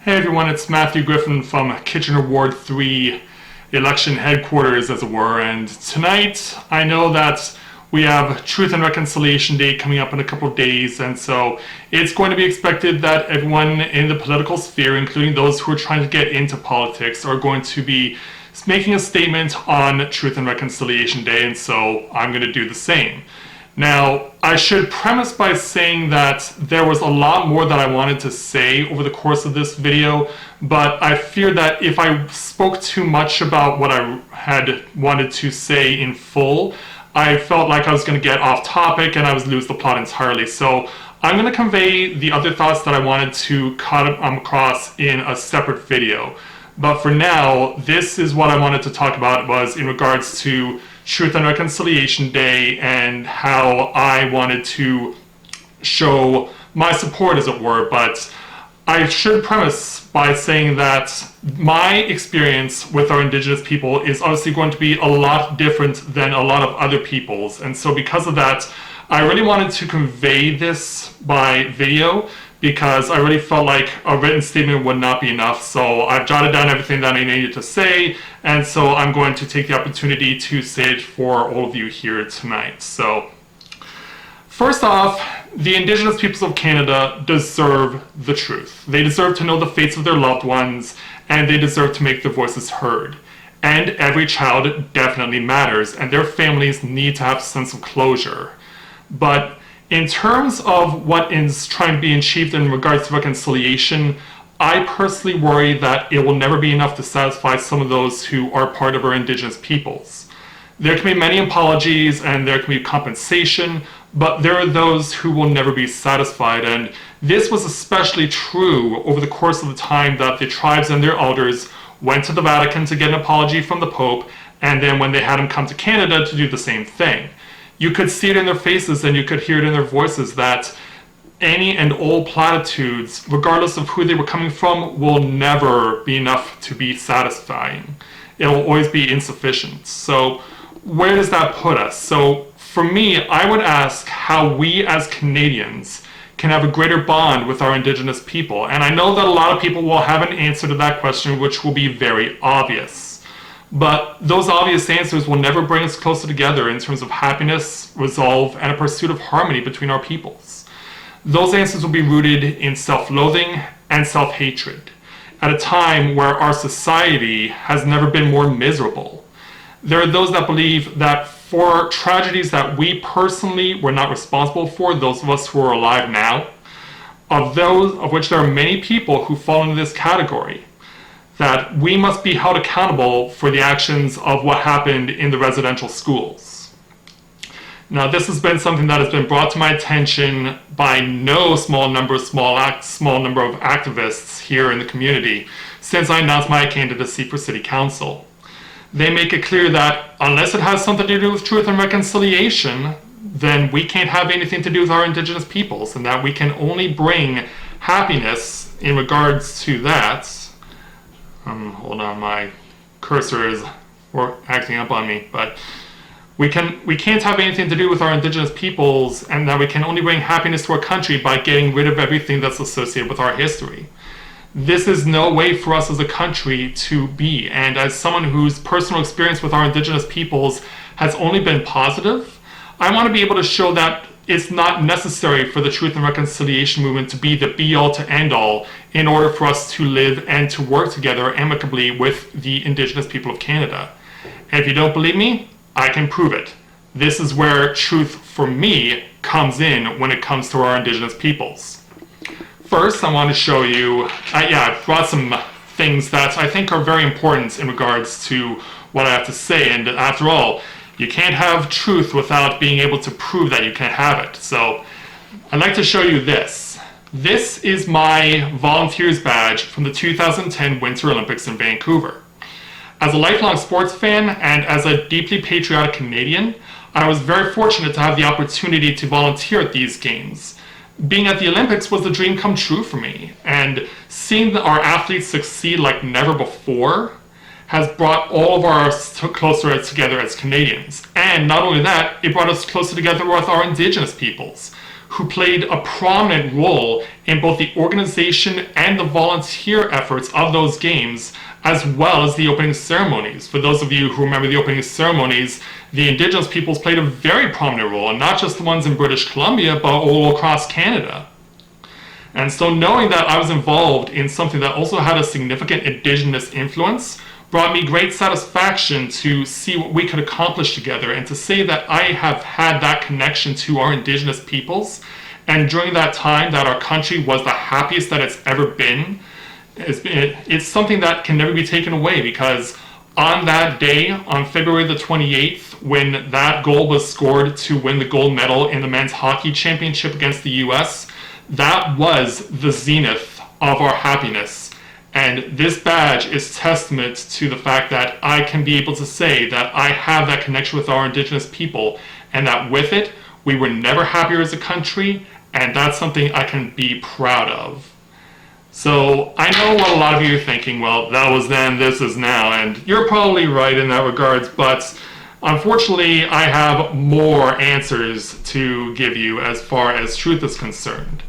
Hey everyone, it's Matthew Griffin from Kitchener Ward 3 election headquarters, as it were, and tonight I know that we have Truth and Reconciliation Day coming up in a couple of days, and so it's going to be expected that everyone in the political sphere, including those who are trying to get into politics, are going to be making a statement on Truth and Reconciliation Day, and so I'm going to do the same. Now, I should premise by saying that there was a lot more that I wanted to say over the course of this video, but I fear that if I spoke too much about what I had wanted to say in full, I felt like I was going to get off topic and I was lose the plot entirely. So I'm going to convey the other thoughts that I wanted to cut across in a separate video. But for now, this is what I wanted to talk about, was in regards to Truth and Reconciliation Day and how I wanted to show my support, as it were. But I should premise by saying that my experience with our Indigenous people is obviously going to be a lot different than a lot of other people's. And so because of that, I really wanted to convey this by video, because I really felt like a written statement would not be enough. So I've jotted down everything that I needed to say, and so I'm going to take the opportunity to say it for all of you here tonight. So first off, the Indigenous peoples of Canada deserve the truth. They deserve to know the fates of their loved ones, and they deserve to make their voices heard. And every child definitely matters, and their families need to have a sense of closure. But in terms of what is trying to be achieved in regards to reconciliation, I personally worry that it will never be enough to satisfy some of those who are part of our Indigenous peoples. There can be many apologies and there can be compensation, but there are those who will never be satisfied. And this was especially true over the course of the time that the tribes and their elders went to the Vatican to get an apology from the Pope, and then when they had him come to Canada to do the same thing. You could see it in their faces and you could hear it in their voices that any and all platitudes, regardless of who they were coming from, will never be enough to be satisfying. It will always be insufficient. So where does that put us? So for me, I would ask how we as Canadians can have a greater bond with our Indigenous people. And I know that a lot of people will have an answer to that question, which will be very obvious. But those obvious answers will never bring us closer together in terms of happiness, resolve, and a pursuit of harmony between our peoples. Those answers will be rooted in self-loathing and self-hatred, at a time where our society has never been more miserable. There are those that believe that for tragedies that we personally were not responsible for, those of us who are alive now, of those of which there are many people who fall into this category, that we must be held accountable for the actions of what happened in the residential schools. Now, this has been something that has been brought to my attention by no small number of activists here in the community since I announced my candidacy for City Council. They make it clear that unless it has something to do with truth and reconciliation, then we can't have anything to do with our Indigenous peoples, and that we can only bring happiness in regards to that. Hold on, my cursor is acting up on me, but we can't have anything to do with our Indigenous peoples, and that we can only bring happiness to our country by getting rid of everything that's associated with our history. This is no way for us as a country to be, and as someone whose personal experience with our Indigenous peoples has only been positive, I want to be able to show that it's not necessary for the Truth and Reconciliation movement to be the be-all to end-all in order for us to live and to work together amicably with the Indigenous people of Canada. And if you don't believe me, I can prove it. This is where truth, for me, comes in when it comes to our Indigenous peoples. First, I want to show you, I brought some things that I think are very important in regards to what I have to say, and after all, you can't have truth without being able to prove that you can have it. So I'd like to show you this. This is my volunteers badge from the 2010 Winter Olympics in Vancouver. As a lifelong sports fan and as a deeply patriotic Canadian, I was very fortunate to have the opportunity to volunteer at these games. Being at the Olympics was a dream come true for me, and seeing our athletes succeed like never before has brought all of us closer together as Canadians. And not only that, it brought us closer together with our Indigenous peoples, who played a prominent role in both the organization and the volunteer efforts of those games, as well as the opening ceremonies. For those of you who remember the opening ceremonies, the Indigenous peoples played a very prominent role, and not just the ones in British Columbia, but all across Canada. And so knowing that I was involved in something that also had a significant Indigenous influence brought me great satisfaction to see what we could accomplish together, and to say that I have had that connection to our Indigenous peoples, and during that time that our country was the happiest that it's ever been. It's something that can never be taken away, because on that day, on February the 28th, when that goal was scored to win the gold medal in the men's hockey championship against the US, that was the zenith of our happiness. And this badge is testament to the fact that I can be able to say that I have that connection with our Indigenous people, and that with it, we were never happier as a country, and that's something I can be proud of. So I know what a lot of you are thinking, well, that was then, this is now, and you're probably right in that regards, but unfortunately I have more answers to give you as far as truth is concerned.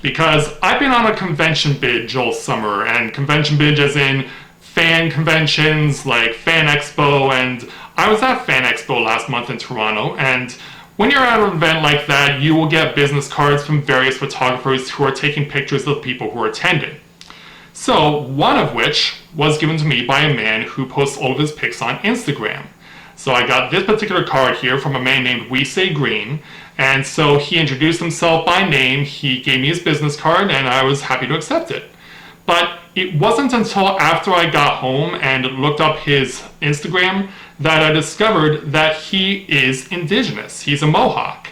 Because I've been on a convention binge all summer, and convention binge as in fan conventions like Fan Expo, and I was at Fan Expo last month in Toronto, and when you're at an event like that, you will get business cards from various photographers who are taking pictures of the people who are attending. So, one of which was given to me by a man who posts all of his pics on Instagram. So I got this particular card here from a man named We Say Green, and so he introduced himself by name, he gave me his business card, and I was happy to accept it. But it wasn't until after I got home and looked up his Instagram that I discovered that he is Indigenous. He's a Mohawk.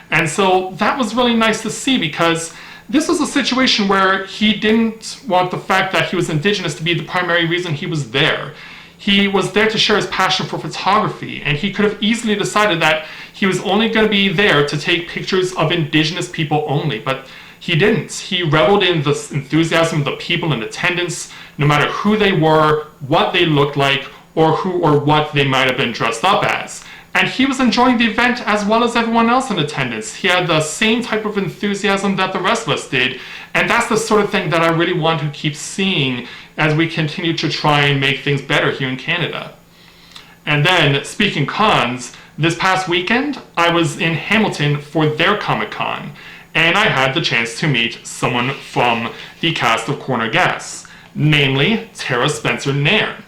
And so that was really nice to see, because this was a situation where he didn't want the fact that he was Indigenous to be the primary reason he was there. He was there to share his passion for photography, and he could have easily decided that he was only going to be there to take pictures of Indigenous people only, but he didn't. He reveled in the enthusiasm of the people in attendance, no matter who they were, what they looked like, or who or what they might have been dressed up as. And he was enjoying the event as well as everyone else in attendance. He had the same type of enthusiasm that the rest of us did, and that's the sort of thing that I really want to keep seeing as we continue to try and make things better here in Canada. And then, speaking cons, this past weekend, I was in Hamilton for their Comic-Con, and I had the chance to meet someone from the cast of Corner Gas, namely Tara Spencer Nairn.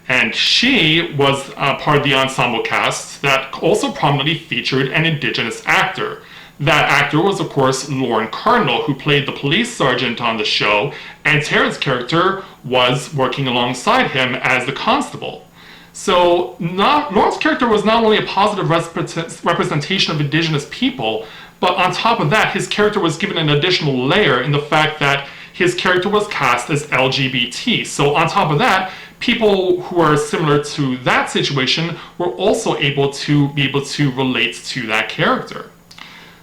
And she was part of the ensemble cast that also prominently featured an Indigenous actor. That actor was, of course, Lorne Cardinal, who played the police sergeant on the show, and Tara's character was working alongside him as the constable. So Lorne's character was not only a positive representation of Indigenous people, but on top of that, his character was given an additional layer in the fact that his character was cast as LGBT. So on top of that, people who are similar to that situation were also able to relate to that character.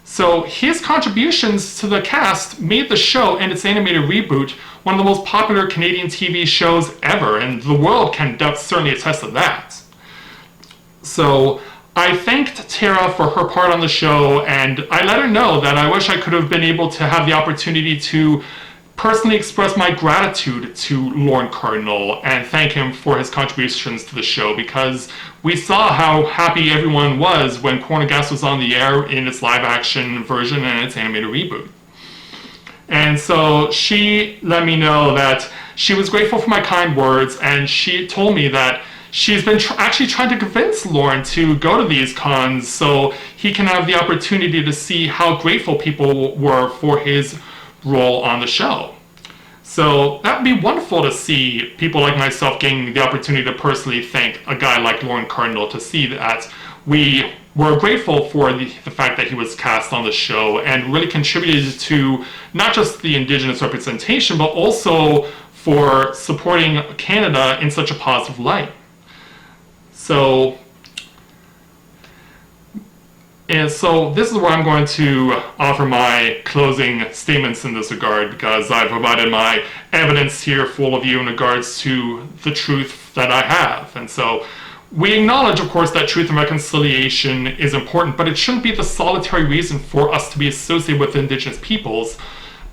So his contributions to the cast made the show and its animated reboot one of the most popular Canadian TV shows ever, and the world can certainly attest to that. So I thanked Tara for her part on the show, and I let her know that I wish I could have been able to have the opportunity to personally express my gratitude to Lorne Cardinal and thank him for his contributions to the show, because we saw how happy everyone was when Corner Gas was on the air in its live-action version and its animated reboot. And so she let me know that she was grateful for my kind words, and she told me that she's been actually trying to convince Lorne to go to these cons so he can have the opportunity to see how grateful people were for his role on the show. So that would be wonderful to see people like myself getting the opportunity to personally thank a guy like Lorne Cardinal, to see that we were grateful for the fact that he was cast on the show and really contributed to not just the Indigenous representation, but also for supporting Canada in such a positive light. So this is where I'm going to offer my closing statements in this regard, because I've provided my evidence here for all of you in regards to the truth that I have. And so We acknowledge, of course, that truth and reconciliation is important, but it shouldn't be the solitary reason for us to be associated with Indigenous peoples,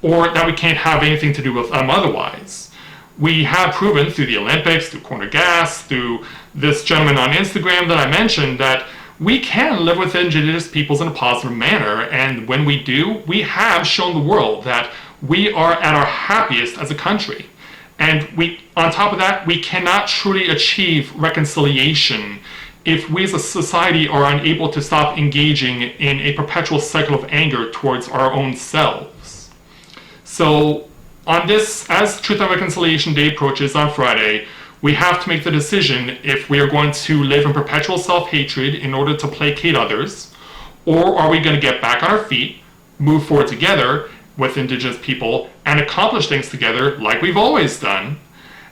or that we can't have anything to do with them otherwise. We have proven through the Olympics, through Corner Gas, through this gentleman on Instagram that I mentioned, that we can live with Indigenous peoples in a positive manner, and when we do, we have shown the world that we are at our happiest as a country. And on top of that, we cannot truly achieve reconciliation if we as a society are unable to stop engaging in a perpetual cycle of anger towards our own selves. So on this, as Truth and Reconciliation Day approaches on Friday, we have to make the decision if we are going to live in perpetual self-hatred in order to placate others, or are we going to get back on our feet, move forward together with Indigenous people, and accomplish things together like we've always done,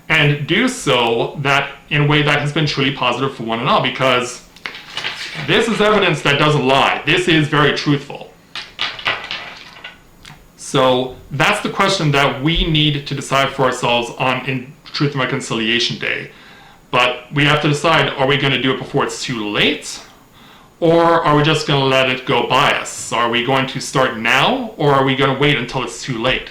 and do so that in a way that has been truly positive for one and all, because this is evidence that doesn't lie. This is very truthful. So that's the question that we need to decide for ourselves in Truth and Reconciliation Day. But we have to decide, are we going to do it before it's too late? Or are we just going to let it go by us? Are we going to start now, or are we going to wait until it's too late?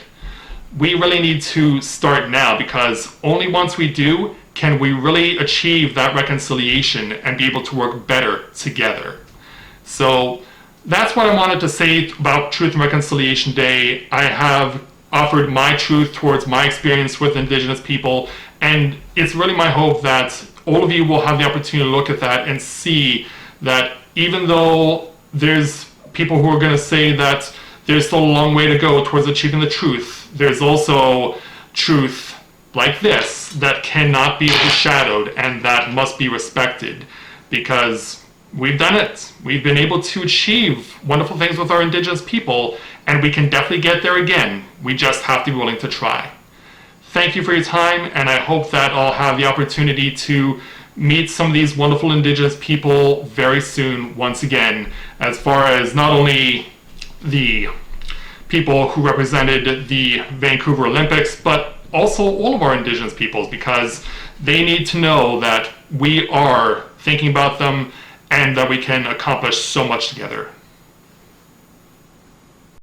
We really need to start now, because only once we do can we really achieve that reconciliation and be able to work better together. So that's what I wanted to say about Truth and Reconciliation Day. I have offered my truth towards my experience with Indigenous people, and it's really my hope that all of you will have the opportunity to look at that and see that even though there's people who are going to say that there's still a long way to go towards achieving the truth, there's also truth like this that cannot be overshadowed and that must be respected, because we've done it. We've been able to achieve wonderful things with our Indigenous people, and we can definitely get there again. We just have to be willing to try. Thank you for your time, and I hope that I'll have the opportunity to meet some of these wonderful Indigenous people very soon once again, as far as not only the people who represented the Vancouver Olympics, but also all of our Indigenous peoples, because they need to know that we are thinking about them and that we can accomplish so much together.